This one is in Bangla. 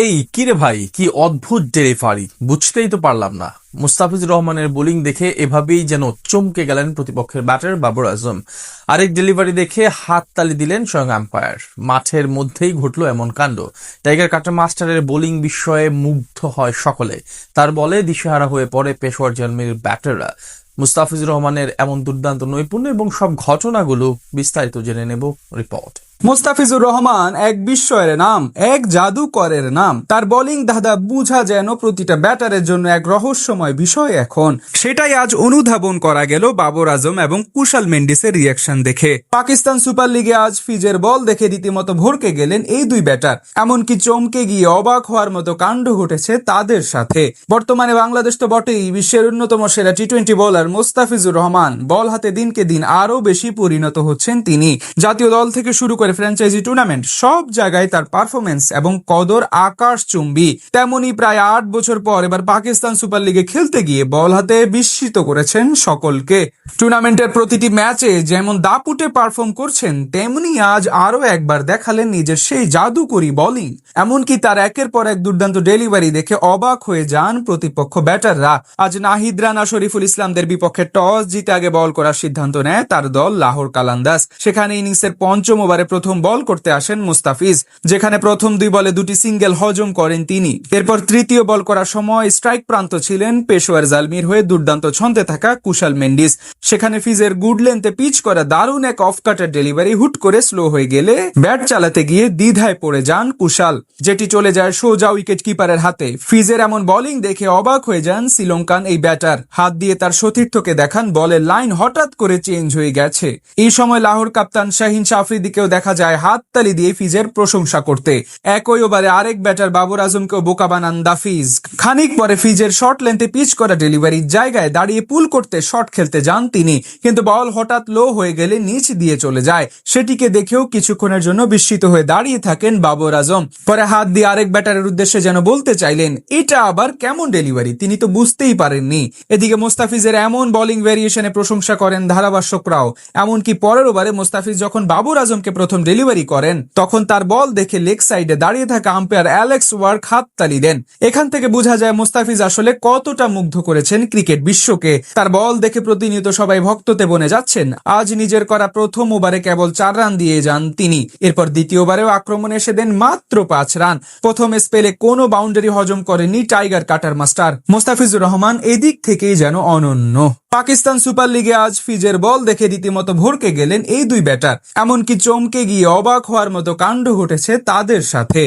এই কিরে ভাই, কি অদ্ভুত ডেলিভারি! বুঝতেই তো পারলাম না। মুস্তাফিজুর রহমানের বোলিং দেখে এভাবেই যেন চমকে গেলেন প্রতিপক্ষের ব্যাটার বাবর আজম। আরেক ডেলিভারি দেখে হাততালি দিলেন স্বয়ং আম্পায়ার। মাঠের মধ্যেই ঘটলো এমন কাণ্ড। টাইগার কাটার মাস্টারের বোলিং বিস্ময়ে মুগ্ধ হয় সকলে। তার বলে দিশেহারা হয়ে পড়ে পেশোয়ার জার্মির ব্যাটাররা। মুস্তাফিজুর রহমানের এমন দুর্দান্ত নৈপুণ্য এবং সব ঘটনাগুলো বিস্তারিত জেনে নেব রিপোর্ট। মুস্তাফিজুর রহমান এক বিস্ময়ের নাম, এক জাদুকরের নাম। তার বোলিং ধাঁধা বুঝা যেন প্রতিটা ব্যাটারের জন্য এক রহস্যময় বিষয় এখন। সেটাই আজ অনুধাবন করা গেল বাবর আজম এবং কুশাল মেন্ডিসের রিয়াকশন দেখে। পাকিস্তান সুপার লিগে আজ ফিজের বল দেখে রীতিমতো ভড়কে গেলেন এই দুই ব্যাটার। এমনকি চমকে গিয়ে অবাক হওয়ার মতো কাণ্ড ঘটেছে তাদের সাথে। বর্তমানে বাংলাদেশ তো বটেই, বিশ্বের অন্যতম সেরা টি-20 বোলার মুস্তাফিজুর রহমান বল হাতে দিনকে দিন আরো বেশি পরিণত হচ্ছেন তিনি। জাতীয় দল থেকে শুরু করে ফ্র্যাঞ্চাইজি টুর্নামেন্ট সব জায়গায় তার পারফরমেন্স এবং কদর আকাশচুম্বী। তেমনি প্রায় 8 বছর পর এবার পাকিস্তান সুপার লিগে খেলতে গিয়ে বল হাতে বিস্মিত করেছেন সকলকে। টুর্নামেন্টের প্রতিটি ম্যাচে যেমন দাপুটে পারফর্ম করছেন, তেমনি আজ আরো একবার দেখালেন নিজের সেই জাদুকরি বোলিং। এমনকি তার একের পর এক দুর্দান্ত ডেলিভারি দেখে অবাক হয়ে যান প্রতিপক্ষ ব্যাটাররা। আজ নাহিদ রানা, শরীফুল ইসলামদের বিপক্ষে টস জিতে আগে বল করার সিদ্ধান্ত নেয় তার দল লাহোর কালান্দাস। সেখানে ইনিংসের পঞ্চম ওভারে প্রথম বল করতে আসেন মুস্তাফিজ, যেখানে প্রথম 2 বলে 2টি সিঙ্গেল হজম করেন তিনি। এরপর তৃতীয় বল করার সময় স্ট্রাইক প্রান্ত ছিলেন পেশোয়ার জালমির হয়ে দুর্দান্ত ছন্দে থাকা কুশাল মেন্ডিস। সেখানে ফিজের গুড লেন্থে পিচ করা দারুণ এক অফ কাটের ডেলিভারি হুট করে স্লো হয়ে গেলে ব্যাট চালাতে গিয়ে দ্বিধায় পড়ে যান কুশাল, যেটি চলে যায় সোজা উইকেট কিপারের হাতে। ফিজের এমন বোলিং দেখে অবাক হয়ে যান শ্রীলঙ্কান এই ব্যাটার। হাত দিয়ে তার সতীর্থকে দেখান বলের লাইন হঠাৎ করে চেঞ্জ হয়ে গেছে। এই সময় লাহোর কাপ্তান শাহিন আফ্রিদিকেও দেখা যায় হাততালি দিয়ে ফিজের প্রশংসা করতে। একই ওভারে আরেক ব্যাটার বাবর আজমকেও বোকা বানান দাফিজ। খানিক পরে ফিজের শর্ট লেন্থে পিচ করা ডেলিভারির জায়গায় দাঁড়িয়ে পুল করতে শট খেলতে যান তিনি, কিন্তু বল হঠাৎ লো হয়ে গেলে নিচ দিয়ে চলে যায়। সেটিকে দেখেও কিছুক্ষণের জন্য বিস্মিত হয়ে দাঁড়িয়ে থাকেন বাবর আজম। পরে হাত দিয়ে আরেক ব্যাটারের উদ্দেশ্যে যেন বলতে চাইলেন, এটা আবার কেমন ডেলিভারি, তিনি তো বুঝতেই পারেননি। এদিকে মুস্তাফিজের এমন বোলিং ভেরিয়েশনে প্রশংসা করেন ধারাভাষ্যকরাও। এমনকি পরের ওভারে মুস্তাফিজ যখন বাবর আজমকে প্রথম ডেলিভারি করেন, তখন তার বল দেখে লেগ সাইডে দাঁড়িয়ে থাকা আম্পায়ার অ্যালেক্স ওয়ার্ক হাততালি দেন। এখান থেকে বোঝা যায় মুস্তাফিজ আসলে কতটা মুগ্ধ করেছেন ক্রিকেট বিশ্বকে। তার বল দেখে প্রতিনিয়ত সবাই ভক্ততে বনে যাচ্ছেন। আজ নিজের করা প্রথম ওভারে কেবল 4 রান দিয়ে যান তিনি। এরপর দ্বিতীয় ওভারেও আক্রমণে এসে দেন মাত্র 5 রান। প্রথম স্পেলে কোনো বাউন্ডারি হজম করেনি tiger cutter master. Mustafizur Rahman এদিক থেকেই যেন অনন্য। পাকিস্তান সুপার লিগে আজ ফিজের বল দেখে রীতিমতো ভড়কে গেলেন এই দুই ব্যাটার। এমনকি চমকে গিয়ে অবাক হওয়ার মতো কাণ্ড ঘটেছে তাদের সাথে।